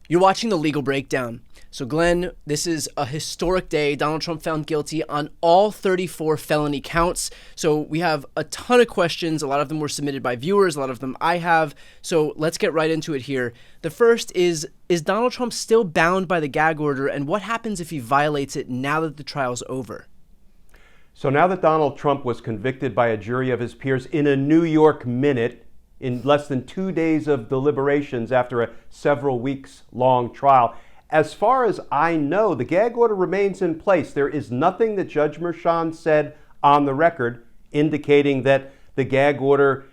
You're watching The Legal Breakdown. So, Glenn, this is a historic day. Donald Trump found guilty on all 34 felony counts. So we have a ton of questions. A lot of them were submitted by viewers. A lot of them I have. So let's get right into it here. The first is Donald Trump still bound by the gag order? And what happens if he violates it now that the trial's over? So now that Donald Trump was convicted by a jury of his peers in a New York minute, in less than 2 days of deliberations after a several weeks long trial, as far as I know, the gag order remains in place. There is nothing that Judge Merchan said on the record indicating that the gag order,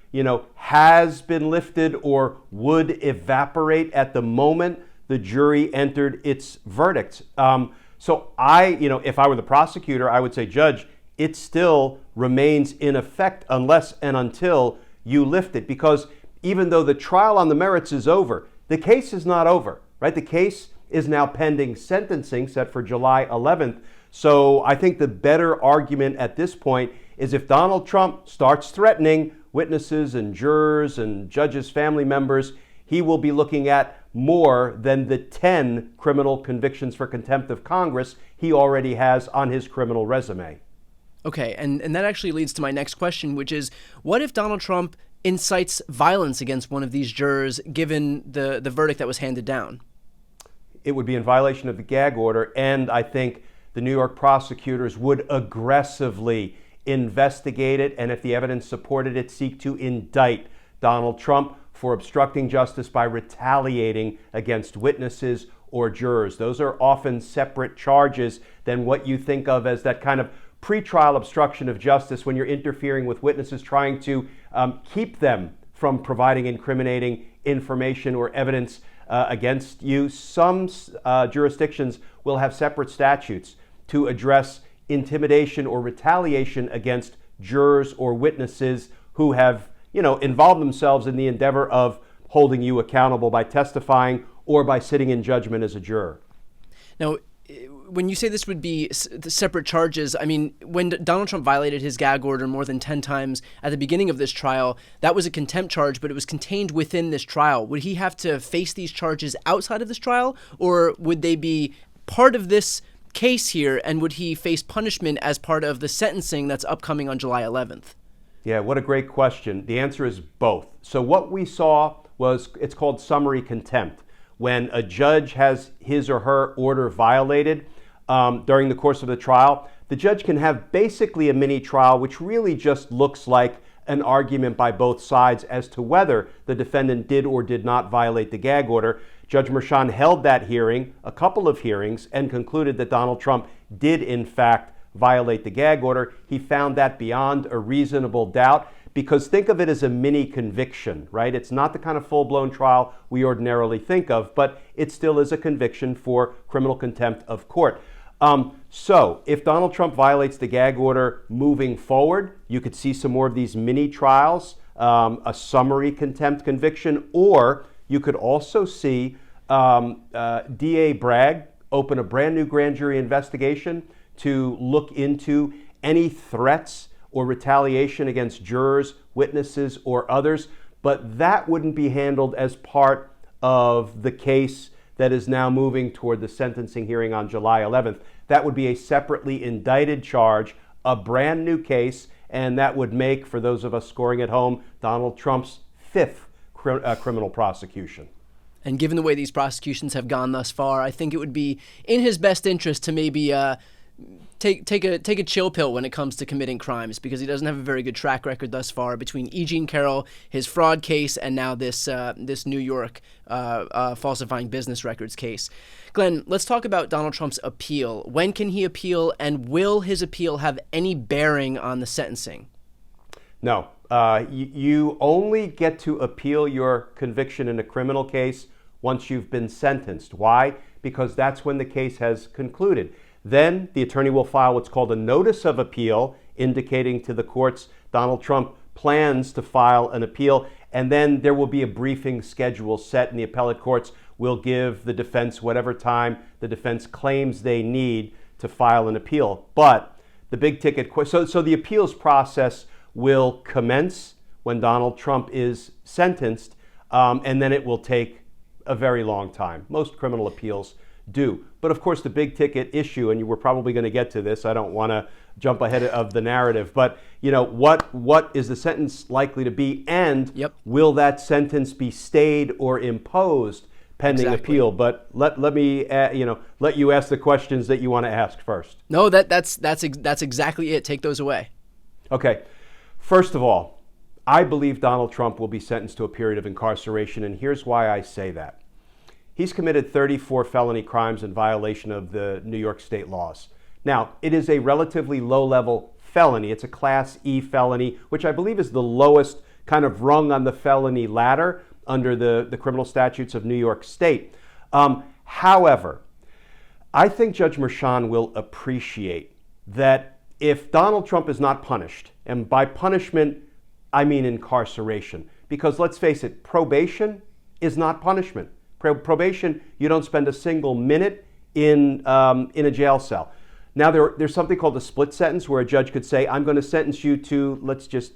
has been lifted or would evaporate at the moment the jury entered its verdict. So if I were the prosecutor, I would say, Judge, it still remains in effect unless and until you lift it, because even though the trial on the merits is over, the case is not over, right? The case is now pending sentencing set for July 11th. So I think the better argument at this point is if Donald Trump starts threatening witnesses and jurors and judges' family members, he will be looking at more than the 10 criminal convictions for contempt of Congress he already has on his criminal resume. Okay, and that actually leads to my next question, which is, what if Donald Trump incites violence against one of these jurors given the verdict that was handed down? It would be in violation of the gag order, and I think the New York prosecutors would aggressively investigate it, and if the evidence supported it, seek to indict Donald Trump for obstructing justice by retaliating against witnesses or jurors. Those are often separate charges than what you think of as that kind of pretrial obstruction of justice when you're interfering with witnesses, trying to keep them from providing incriminating information or evidence against you. Some jurisdictions will have separate statutes to address intimidation or retaliation against jurors or witnesses who have, involved themselves in the endeavor of holding you accountable by testifying or by sitting in judgment as a juror. Now, when you say this would be separate charges, I mean, when Donald Trump violated his gag order more than 10 times at the beginning of this trial, that was a contempt charge, but it was contained within this trial. Would he have to face these charges outside of this trial, or would they be part of this case here, and would he face punishment as part of the sentencing that's upcoming on July 11th? Yeah, what a great question. The answer is both. So what we saw was, it's called summary contempt. When a judge has his or her order violated during the course of the trial, the judge can have basically a mini trial, which really just looks like an argument by both sides as to whether the defendant did or did not violate the gag order. Judge Merchan held that hearing, a couple of hearings, and concluded that Donald Trump did in fact violate the gag order. He found that beyond a reasonable doubt, because think of it as a mini conviction, right? It's not the kind of full-blown trial we ordinarily think of, but it still is a conviction for criminal contempt of court. So if Donald Trump violates the gag order moving forward, you could see some more of these mini trials, a summary contempt conviction, or you could also see DA Bragg open a brand new grand jury investigation to look into any threats or retaliation against jurors, witnesses, or others, but that wouldn't be handled as part of the case that is now moving toward the sentencing hearing on July 11th. That would be a separately indicted charge, a brand new case, and that would make, for those of us scoring at home, Donald Trump's fifth criminal prosecution. And given the way these prosecutions have gone thus far, I think it would be in his best interest to maybe take a chill pill when it comes to committing crimes, because he doesn't have a very good track record thus far between E. Jean Carroll, his fraud case, and now this New York falsifying business records case. Glenn, let's talk about Donald Trump's appeal. When can he appeal, and will his appeal have any bearing on the sentencing? No. You only get to appeal your conviction in a criminal case once you've been sentenced. Why? Because that's when the case has concluded. Then the attorney will file what's called a notice of appeal, indicating to the courts Donald Trump plans to file an appeal, and then there will be a briefing schedule set, and the appellate courts will give the defense whatever time the defense claims they need to file an appeal. But the big ticket, so the appeals process will commence when Donald Trump is sentenced, and then it will take a very long time. Most criminal appeals do. But of course, the big ticket issue, and you were probably going to get to this, I don't want to jump ahead of the narrative, but what is the sentence likely to be, and will that sentence be stayed or imposed pending appeal? But let me let you ask the questions that you want to ask first. No, that's exactly it. Take those away. Okay. First of all, I believe Donald Trump will be sentenced to a period of incarceration, and here's why I say that. He's committed 34 felony crimes in violation of the New York state laws. Now, it is a relatively low-level felony. It's a Class E felony, which I believe is the lowest kind of rung on the felony ladder under the criminal statutes of New York State. However, I think Judge Merchan will appreciate that if Donald Trump is not punished, and by punishment, I mean incarceration, because let's face it, probation is not punishment. Probation, you don't spend a single minute in a jail cell. Now, there's something called a split sentence where a judge could say, I'm going to sentence you to, let's just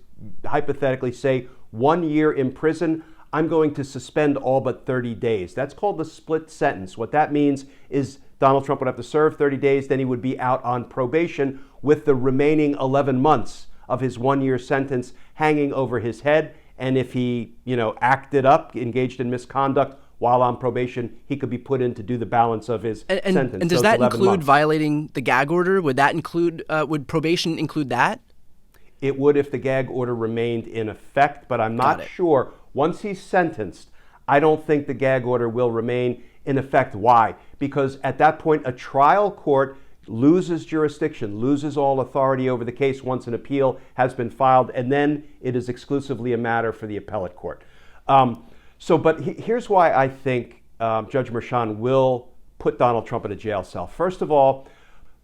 hypothetically say, 1 year in prison. I'm going to suspend all but 30 days. That's called the split sentence. What that means is Donald Trump would have to serve 30 days, then he would be out on probation with the remaining 11 months of his 1 year sentence hanging over his head. And if he, acted up, engaged in misconduct while on probation, he could be put in to do the balance of his sentence. And does that include violating the gag order? Would that include, would probation include that? It would if the gag order remained in effect, but I'm not sure. Once he's sentenced, I don't think the gag order will remain in effect. Why? Because at that point, a trial court loses jurisdiction, loses all authority over the case once an appeal has been filed, and then it is exclusively a matter for the appellate court. But here's why I think Judge Merchan will put Donald Trump in a jail cell. First of all,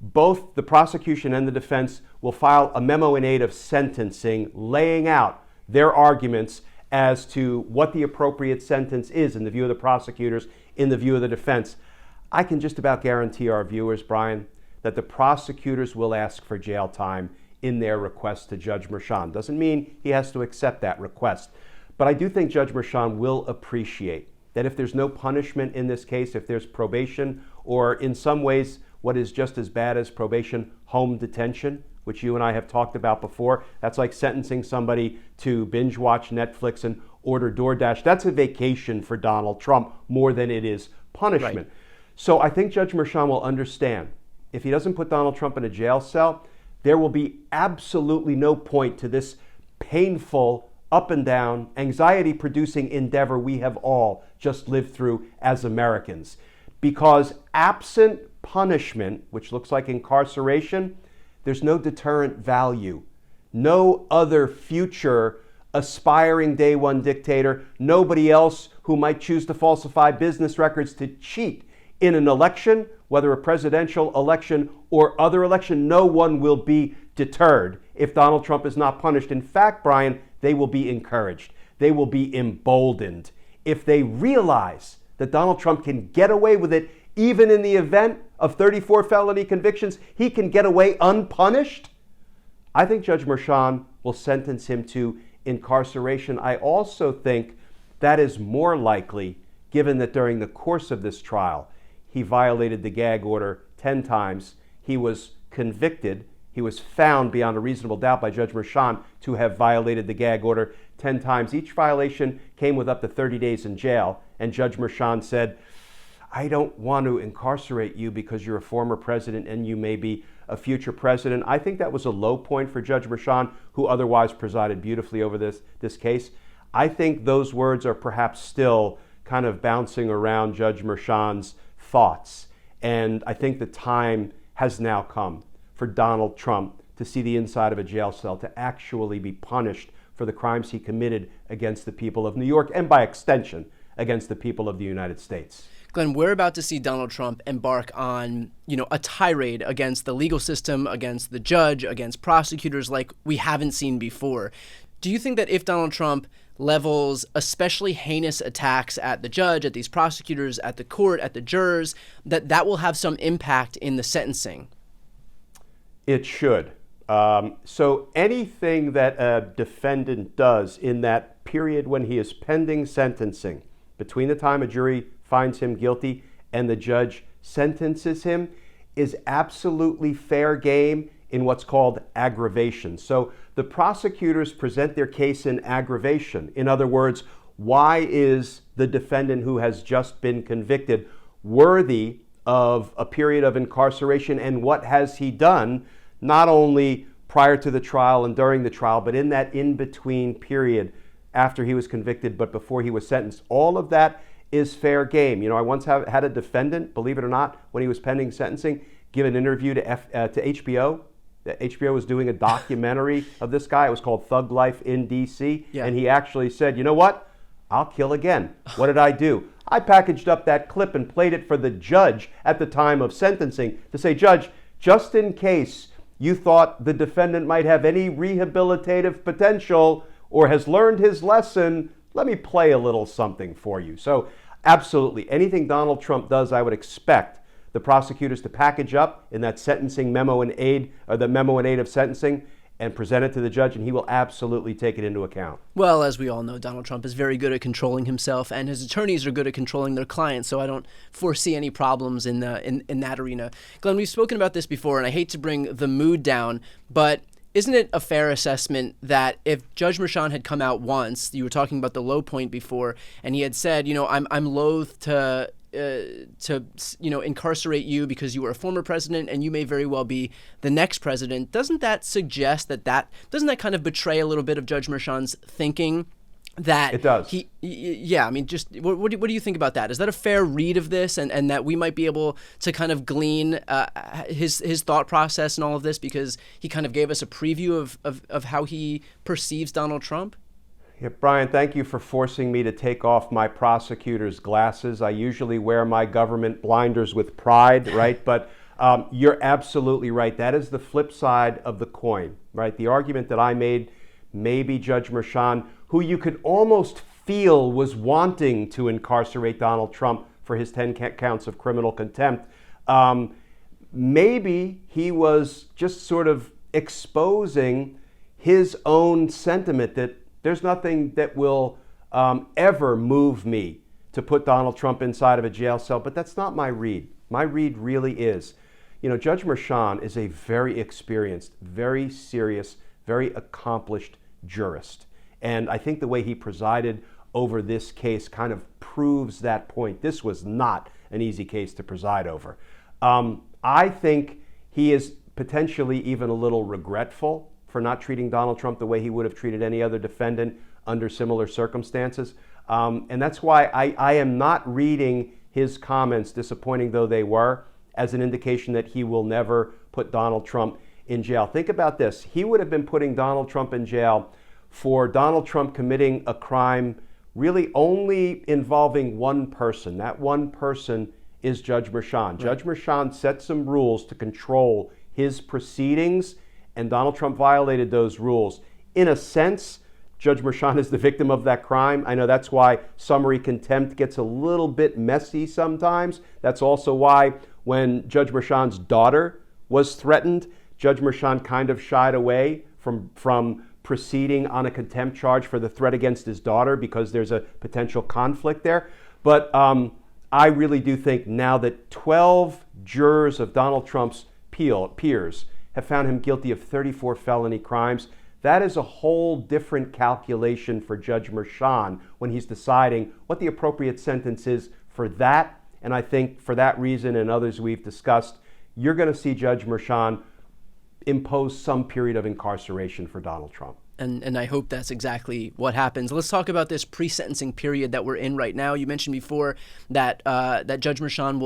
both the prosecution and the defense will file a memo in aid of sentencing laying out their arguments as to what the appropriate sentence is in the view of the prosecutors, in the view of the defense. I can just about guarantee our viewers, Brian, that the prosecutors will ask for jail time in their request to Judge Merchan. Doesn't mean he has to accept that request. But I do think Judge Merchan will appreciate that if there's no punishment in this case, if there's probation, or in some ways what is just as bad as probation, home detention, which you and I have talked about before, that's like sentencing somebody to binge watch Netflix and order DoorDash. That's a vacation for Donald Trump more than it is punishment. Right. So I think Judge Merchan will understand if he doesn't put Donald Trump in a jail cell, there will be absolutely no point to this painful, up and down, anxiety-producing endeavor we have all just lived through as Americans. Because absent punishment, which looks like incarceration, there's no deterrent value. No other future aspiring day one dictator, nobody else who might choose to falsify business records to cheat in an election, whether a presidential election or other election, no one will be deterred if Donald Trump is not punished. In fact, Brian, they will be encouraged. They will be emboldened if they realize that Donald Trump can get away with it even in the event of 34 felony convictions. He can get away unpunished. I think Judge Merchan will sentence him to incarceration. I also think that is more likely given that during the course of this trial, he violated the gag order 10 times. He was convicted. He was found beyond a reasonable doubt by Judge Merchan to have violated the gag order 10 times. Each violation came with up to 30 days in jail. And Judge Merchan said, I don't want to incarcerate you because you're a former president and you may be a future president. I think that was a low point for Judge Merchan, who otherwise presided beautifully over this case. I think those words are perhaps still kind of bouncing around Judge Merchan's thoughts. And I think the time has now come for Donald Trump to see the inside of a jail cell, to actually be punished for the crimes he committed against the people of New York and by extension against the people of the United States. Glenn, we're about to see Donald Trump embark on, a tirade against the legal system, against the judge, against prosecutors like we haven't seen before. Do you think that if Donald Trump levels especially heinous attacks at the judge, at these prosecutors, at the court, at the jurors, that will have some impact in the sentencing? It should. So anything that a defendant does in that period when he is pending sentencing between the time a jury finds him guilty and the judge sentences him is absolutely fair game in what's called aggravation. So the prosecutors present their case in aggravation. In other words, why is the defendant who has just been convicted worthy of a period of incarceration, and what has he done, not only prior to the trial and during the trial, but in that in-between period after he was convicted but before he was sentenced. All of that is fair game. I once had a defendant, believe it or not, when he was pending sentencing, give an interview to HBO. HBO was doing a documentary of this guy. It was called Thug Life in D.C. Yeah. And he actually said, you know what? I'll kill again. What did I do? I packaged up that clip and played it for the judge at the time of sentencing to say, Judge, just in case you thought the defendant might have any rehabilitative potential or has learned his lesson, let me play a little something for you. So absolutely, anything Donald Trump does, I would expect the prosecutors to package up in that sentencing memo in aid, or the memo in aid of sentencing, and present it to the judge, and he will absolutely take it into account. Well, as we all know, Donald Trump is very good at controlling himself, and his attorneys are good at controlling their clients, so I don't foresee any problems in that arena. Glenn, we've spoken about this before, and I hate to bring the mood down, but isn't it a fair assessment that if Judge Merchan had come out once, you were talking about the low point before, and he had said, I'm loath to incarcerate you because you were a former president and you may very well be the next president, doesn't that suggest that doesn't that kind of betray a little bit of Judge Merchan's thinking? That it does. What do you think about that? Is that a fair read of this, and that we might be able to kind of glean his thought process and all of this, because he kind of gave us a preview of how he perceives Donald Trump? Yeah, Brian, thank you for forcing me to take off my prosecutor's glasses. I usually wear my government blinders with pride, right? But you're absolutely right. That is the flip side of the coin, right? The argument that I made, maybe Judge Merchan, who you could almost feel was wanting to incarcerate Donald Trump for his 10 counts of criminal contempt, maybe he was just sort of exposing his own sentiment that there's nothing that will ever move me to put Donald Trump inside of a jail cell. But that's not my read. My read really is, Judge Merchan is a very experienced, very serious, very accomplished jurist. And I think the way he presided over this case kind of proves that point. This was not an easy case to preside over. I think he is potentially even a little regretful for not treating Donald Trump the way he would have treated any other defendant under similar circumstances. And that's why I am not reading his comments, disappointing though they were, as an indication that he will never put Donald Trump in jail. Think about this. He would have been putting Donald Trump in jail for Donald Trump committing a crime really only involving one person. That one person is Judge Merchan. Right. Judge Merchan set some rules to control his proceedings, and Donald Trump violated those rules. In a sense, Judge Merchan is the victim of that crime. I know that's why summary contempt gets a little bit messy sometimes. That's also why when Judge Merchan's daughter was threatened, Judge Merchan kind of shied away from proceeding on a contempt charge for the threat against his daughter, because there's a potential conflict there. But I really do think now that 12 jurors of Donald Trump's peers have found him guilty of 34 felony crimes, that is a whole different calculation for Judge Merchan when he's deciding what the appropriate sentence is for that. And I think for that reason and others we've discussed, you're going to see Judge Merchan impose some period of incarceration for Donald Trump. And I hope that's exactly what happens. Let's talk about this pre-sentencing period that we're in right now. You mentioned before that that Judge Merchan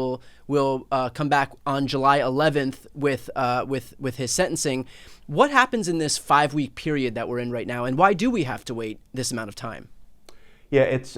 will come back on July 11th with his sentencing. What happens in this 5-week period that we're in right now, and why do we have to wait this amount of time? Yeah, it's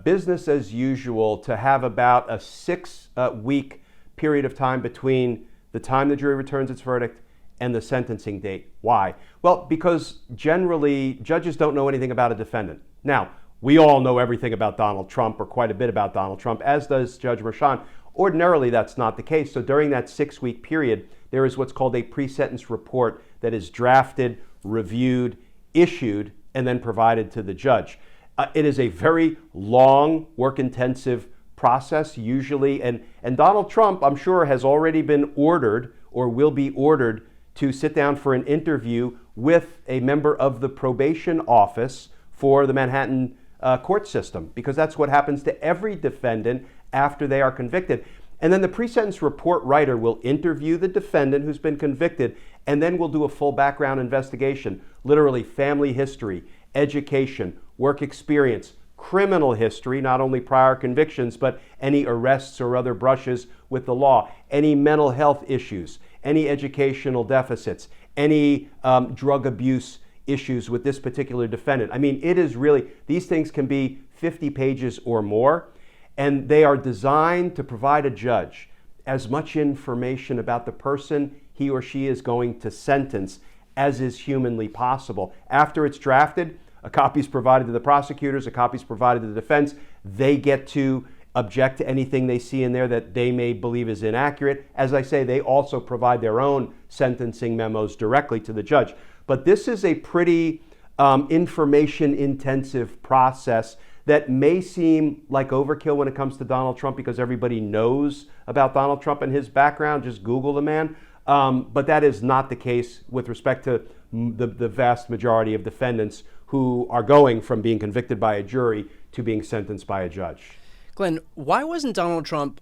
business as usual to have about a 6-week period of time between the time the jury returns its verdict and the sentencing date. Why? Well, because generally judges don't know anything about a defendant. Now, we all know everything about Donald Trump, or quite a bit about Donald Trump, as does Judge Merchan. Ordinarily, that's not the case. So during that 6-week period, there is what's called a pre-sentence report that is drafted, reviewed, issued, and then provided to the judge. It is a very long, work-intensive process usually, and Donald Trump, I'm sure, has already been ordered or will be ordered to sit down for an interview with a member of the probation office for the Manhattan court system, because that's what happens to every defendant after they are convicted. And then the pre-sentence report writer will interview the defendant who's been convicted, and then we'll do a full background investigation, literally family history, education, work experience, criminal history, not only prior convictions, but any arrests or other brushes with the law, any mental health issues, any educational deficits, any drug abuse issues with this particular defendant. I mean, it is really, these things can be 50 pages or more, and they are designed to provide a judge as much information about the person he or she is going to sentence as is humanly possible. After it's drafted, a copy is provided to the prosecutors, a copy is provided to the defense. They get to object to anything they see in there that they may believe is inaccurate. As I say, they also provide their own sentencing memos directly to the judge. But this is a pretty information-intensive process that may seem like overkill when it comes to Donald Trump because everybody knows about Donald Trump and his background. Just Google the man. But that is not the case with respect to the vast majority of defendants who are going from being convicted by a jury to being sentenced by a judge. Glenn, why wasn't Donald Trump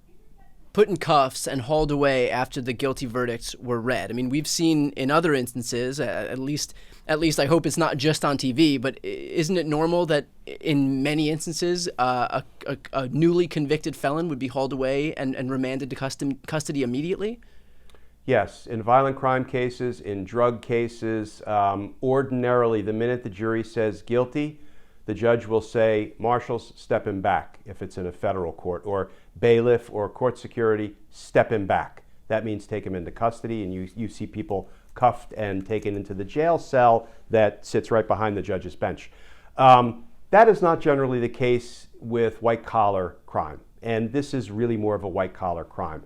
put in cuffs and hauled away after the guilty verdicts were read? I mean, we've seen in other instances, at least I hope it's not just on TV, but isn't it normal that in many instances a newly convicted felon would be hauled away and remanded to custody immediately? Yes, in violent crime cases, in drug cases, ordinarily the minute the jury says guilty, the judge will say, marshals, step him back if it's in a federal court, or bailiff or court security, step him back. That means take him into custody, and you see people cuffed and taken into the jail cell that sits right behind the judge's bench. That is not generally the case with white-collar crime, and this is really more of a white-collar crime.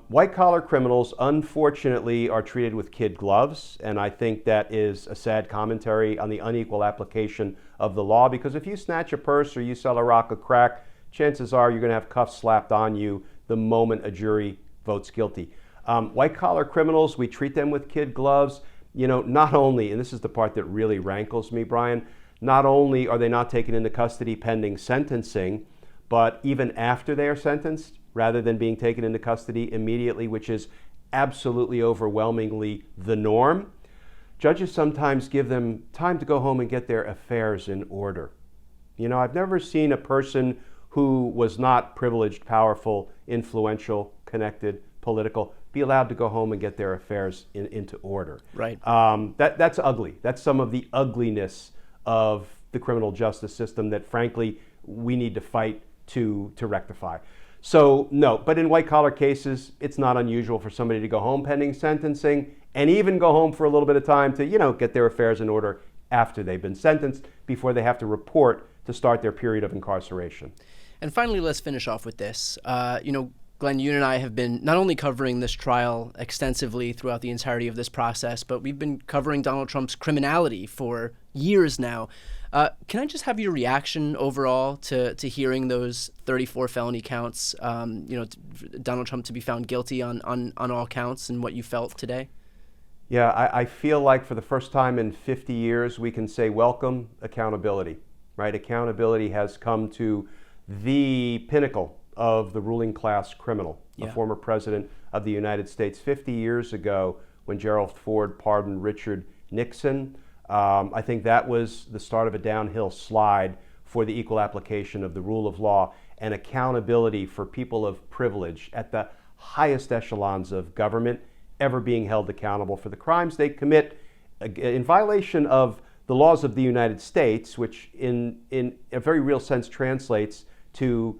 White-collar criminals, unfortunately, are treated with kid gloves, and I think that is a sad commentary on the unequal application of the law, because if you snatch a purse or you sell a rock of crack, chances are you're going to have cuffs slapped on you the moment a jury votes guilty. White-collar criminals, we treat them with kid gloves. You know, not only, and this is the part that really rankles me, Brian, not only are they not taken into custody pending sentencing, but even after they are sentenced, rather than being taken into custody immediately, which is absolutely overwhelmingly the norm, judges sometimes give them time to go home and get their affairs in order. You know, I've never seen a person who was not privileged, powerful, influential, connected, political, be allowed to go home and get their affairs into order. Right. That's ugly. That's some of the ugliness of the criminal justice system that, frankly, we need to fight to rectify. So, no, but in white-collar cases, it's not unusual for somebody to go home pending sentencing and even go home for a little bit of time to, get their affairs in order after they've been sentenced before they have to report to start their period of incarceration. And finally, let's finish off with this. Glenn, you and I have been not only covering this trial extensively throughout the entirety of this process, but we've been covering Donald Trump's criminality for years now. Can I just have your reaction overall to hearing those 34 felony counts, Donald Trump to be found guilty on all counts, and what you felt today? Yeah, I feel like for the first time in 50 years, we can say welcome accountability, right? Accountability has come to the pinnacle of the ruling class criminal, a former president of the United States. 50 years ago, when Gerald Ford pardoned Richard Nixon, I think that was the start of a downhill slide for the equal application of the rule of law and accountability for people of privilege at the highest echelons of government ever being held accountable for the crimes they commit in violation of the laws of the United States, which in a very real sense translates to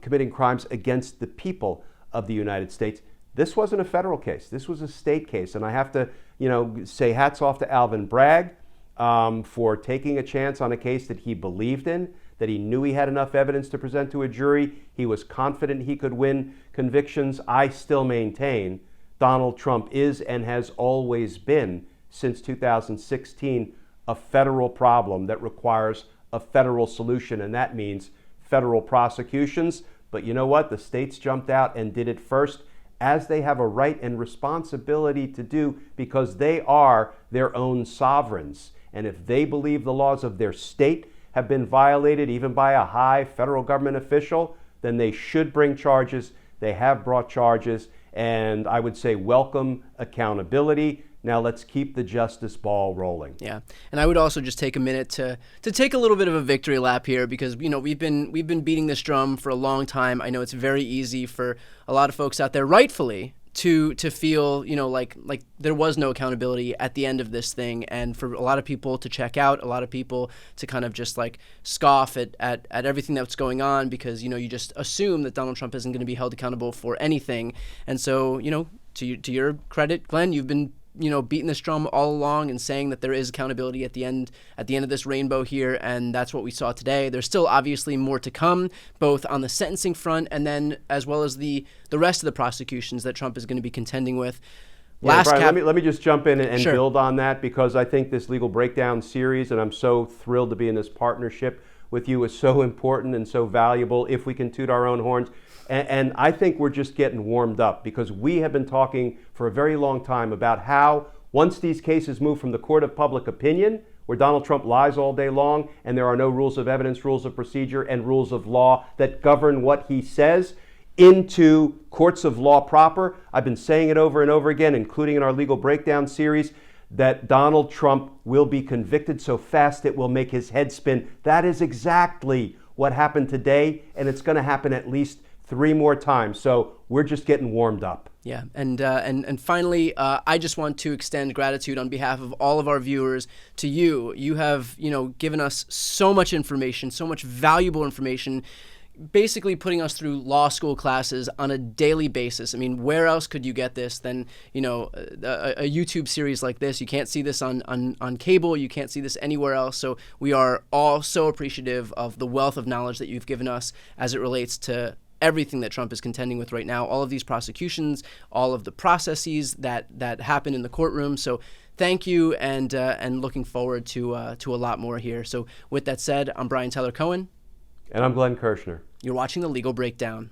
committing crimes against the people of the United States. This wasn't a federal case. This was a state case. And I have to, say hats off to Alvin Bragg for taking a chance on a case that he believed in, that he knew he had enough evidence to present to a jury. He was confident he could win convictions. I still maintain Donald Trump is and has always been, since 2016, a federal problem that requires a federal solution, and that means federal prosecutions. But you know what? The states jumped out and did it first, as they have a right and responsibility to do, because they are their own sovereigns. And if they believe the laws of their state have been violated, even by a high federal government official, then they should bring charges. They have brought charges, and I would say welcome accountability. Now let's keep the justice ball rolling. Yeah, and I would also just take a minute to take a little bit of a victory lap here, because we've been beating this drum for a long time. I know it's very easy for a lot of folks out there, rightfully, to feel like there was no accountability at the end of this thing, and for a lot of people to check out, a lot of people to kind of just like scoff at everything that's going on, because you just assume that Donald Trump isn't going to be held accountable for anything. And so to your credit, Glenn, you've been beating this drum all along and saying that there is accountability at the end of this rainbow here, and that's what we saw today. There's still obviously more to come, both on the sentencing front and then as well as the rest of the prosecutions that Trump is going to be contending with. Yeah, Brian, let me just jump in and Sure. build on that, because I think this Legal Breakdown series, and I'm so thrilled to be in this partnership with you, is so important and so valuable if we can toot our own horns. And I think we're just getting warmed up, because we have been talking for a very long time about how once these cases move from the court of public opinion, where Donald Trump lies all day long and there are no rules of evidence, rules of procedure, and rules of law that govern what he says, into courts of law proper. I've been saying it over and over again, including in our Legal Breakdown series, that Donald Trump will be convicted so fast it will make his head spin. That is exactly what happened today, and it's going to happen at least 3 more times. So we're just getting warmed up. Yeah, and finally, I just want to extend gratitude on behalf of all of our viewers to you. You have, given us so much information, so much valuable information, basically putting us through law school classes on a daily basis. I mean, where else could you get this than, a YouTube series like this? You can't see this on cable. You can't see this anywhere else. So we are all so appreciative of the wealth of knowledge that you've given us as it relates to everything that Trump is contending with right now, all of these prosecutions, all of the processes that happen in the courtroom. So thank you, and looking forward to a lot more here. So with that said, I'm Brian Tyler Cohen. And I'm Glenn Kirshner. You're watching The Legal Breakdown.